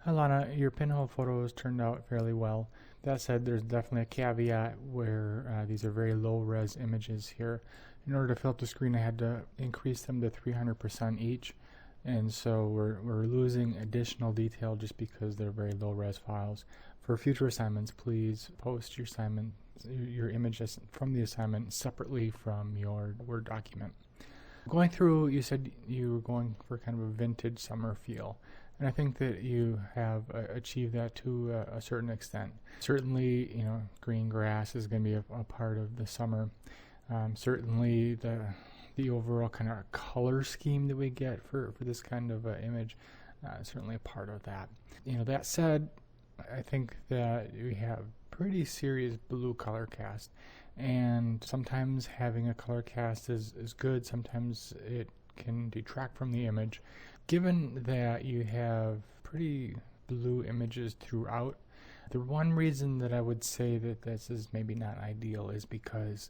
Hi Lana, your pinhole photos turned out fairly well. That said, there's definitely a caveat where these are very low res images here. In order to fill up the screen, I had to increase them to 300% each, and so we're losing additional detail just because they're very low res files. For future assignments, please post your images from the assignment separately from your Word document. Going through, you said you were going for kind of a vintage summer feel. And I think that you have achieved that to a certain extent. Certainly, green grass is going to be a part of the summer. Certainly, the overall kind of color scheme that we get for this kind of image, certainly a part of that. That said, I think that we have pretty serious blue color cast, and sometimes having a color cast is good. Sometimes it can detract from the image. Given that you have pretty blue images throughout, the one reason that I would say that this is maybe not ideal is because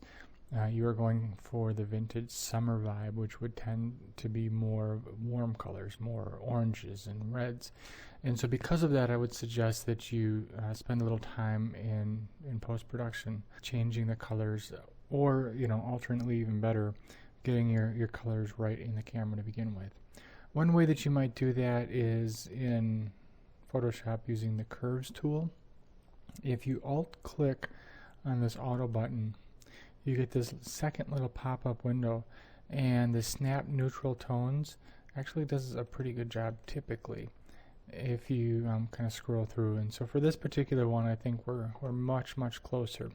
you are going for the vintage summer vibe, which would tend to be more warm colors, more oranges and reds. And so because of that, I would suggest that you spend a little time in post-production changing the colors, or alternately, even better, getting your colors right in the camera to begin with. One way that you might do that is in Photoshop using the curves tool. If you alt-click on this auto button, you get this second little pop-up window, and the snap neutral tones actually does a pretty good job typically if you kind of scroll through. And so for this particular one, I think we're much closer.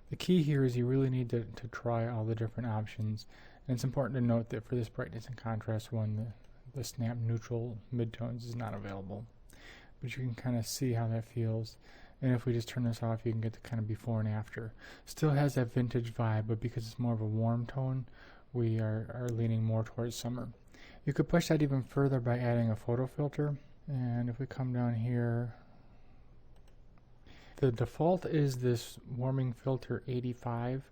The key here is you really need to try all the different options, and it's important to note that for this brightness and contrast one, the snap neutral midtones is not available, but you can kind of see how that feels. And if we just turn this off, you can get the kind of before and after. Still has that vintage vibe, but because it's more of a warm tone, we are leaning more towards summer. You could push that even further by adding a photo filter. And if we come down here, the default is this warming filter 85.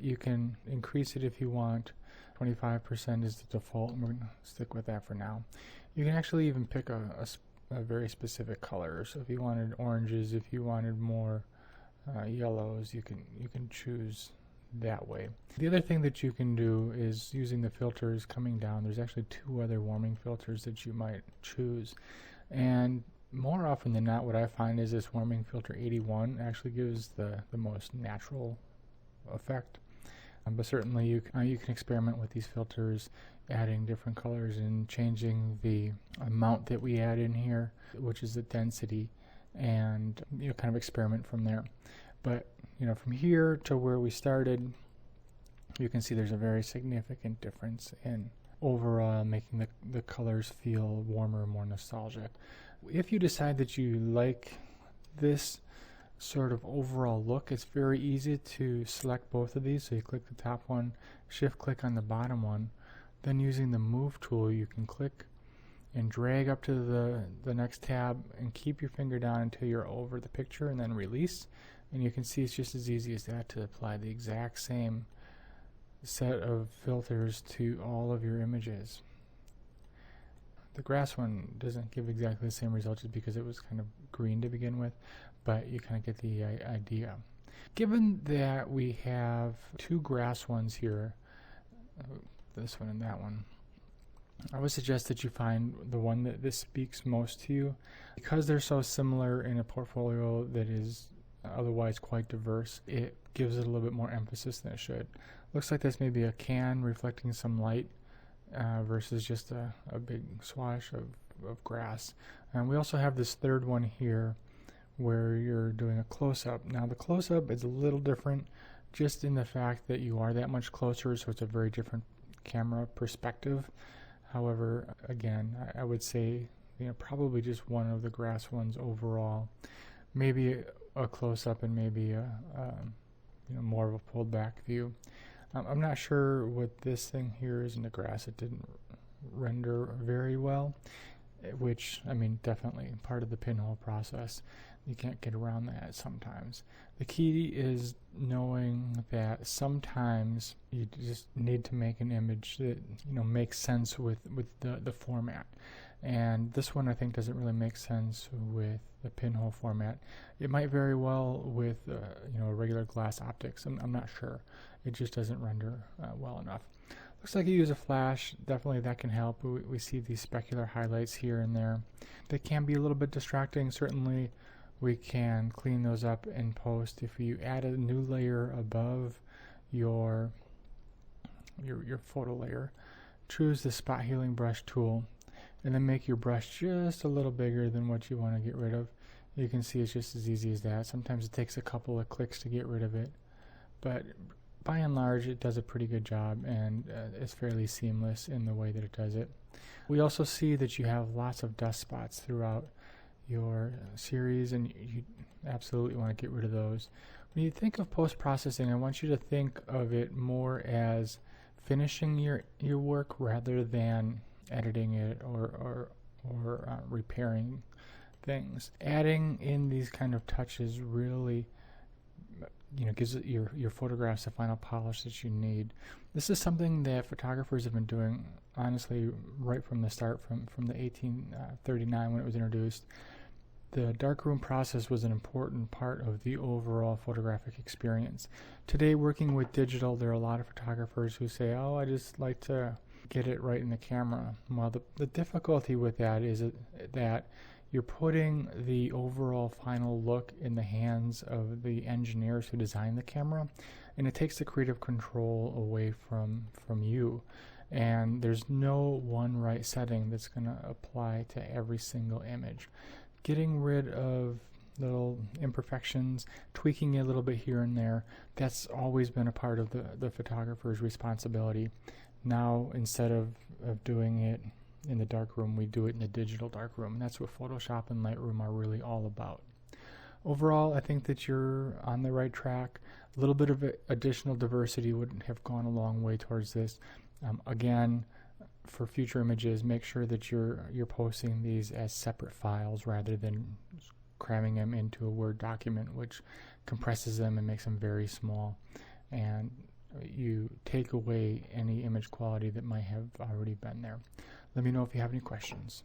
You can increase it if you want. 25% is the default, and we're going to stick with that for now. You can actually even pick a very specific color. So if you wanted oranges, if you wanted more yellows, you can choose that way. The other thing that you can do is using the filters coming down. There's actually two other warming filters that you might choose, and more often than not, what I find is this warming filter 81 actually gives the most natural effect. But certainly you can experiment with these filters, adding different colors and changing the amount that we add in here, which is the density, and kind of experiment from there. But from here to where we started, you can see there's a very significant difference in overall making the colors feel warmer, more nostalgic. If you decide that you like this sort of overall look, it's very easy to select both of these. So you click the top one, shift click on the bottom one, then using the move tool you can click and drag up to the next tab and keep your finger down until you're over the picture, and then release, and you can see it's just as easy as that to apply the exact same set of filters to all of your images. The grass one doesn't give exactly the same result just because it was kind of green to begin with, but you kind of get the idea. Given that we have two grass ones here, this one and that one, I would suggest that you find the one that this speaks most to you. Because they're so similar in a portfolio that is otherwise quite diverse, it gives it a little bit more emphasis than it should. Looks like this may be a can reflecting some light versus just a big swash of grass. And we also have this third one here where you're doing a close-up. Now the close-up is a little different just in the fact that you are that much closer, so it's a very different camera perspective. However, again, I would say probably just one of the grass ones overall. Maybe a close-up and maybe a more of a pulled back view. I'm not sure what this thing here is in the grass. It didn't render very well, which, definitely part of the pinhole process. You can't get around that sometimes. The key is knowing that sometimes you just need to make an image that makes sense with the format. and this one I think doesn't really make sense with the pinhole format. It might very well with regular glass optics. I'm not sure. It just doesn't render well enough. Looks like you use a flash. Definitely that can help. We see these specular highlights here and there. They can be a little bit distracting. Certainly we can clean those up in post. If you add a new layer above your photo layer, choose the spot healing brush tool, and then make your brush just a little bigger than what you want to get rid of. You can see it's just as easy as that. Sometimes it takes a couple of clicks to get rid of it, but by and large it does a pretty good job, and it's fairly seamless in the way that it does it. We also see that you have lots of dust spots throughout your series, and you absolutely want to get rid of those. When you think of post-processing, I want you to think of it more as finishing your work rather than editing it or repairing things. Adding in these kind of touches really gives your photographs the final polish that you need. This is something that photographers have been doing, honestly, right from the start, from the 1839 when it was introduced. The darkroom process was an important part of the overall photographic experience. Today, working with digital, there are a lot of photographers who say, oh, I just like to get it right in the camera. Well, the difficulty with that is that you're putting the overall final look in the hands of the engineers who design the camera, and it takes the creative control away from you. And there's no one right setting that's going to apply to every single image. Getting rid of little imperfections, tweaking it a little bit here and there, that's always been a part of the photographer's responsibility. Now, instead of doing it in the darkroom, we do it in the digital darkroom, and that's what Photoshop and Lightroom are really all about. Overall, I think that you're on the right track. A little bit of additional diversity would have gone a long way towards this. Again, for future images, make sure that you're posting these as separate files rather than cramming them into a Word document, which compresses them and makes them very small, and you take away any image quality that might have already been there. Let me know if you have any questions.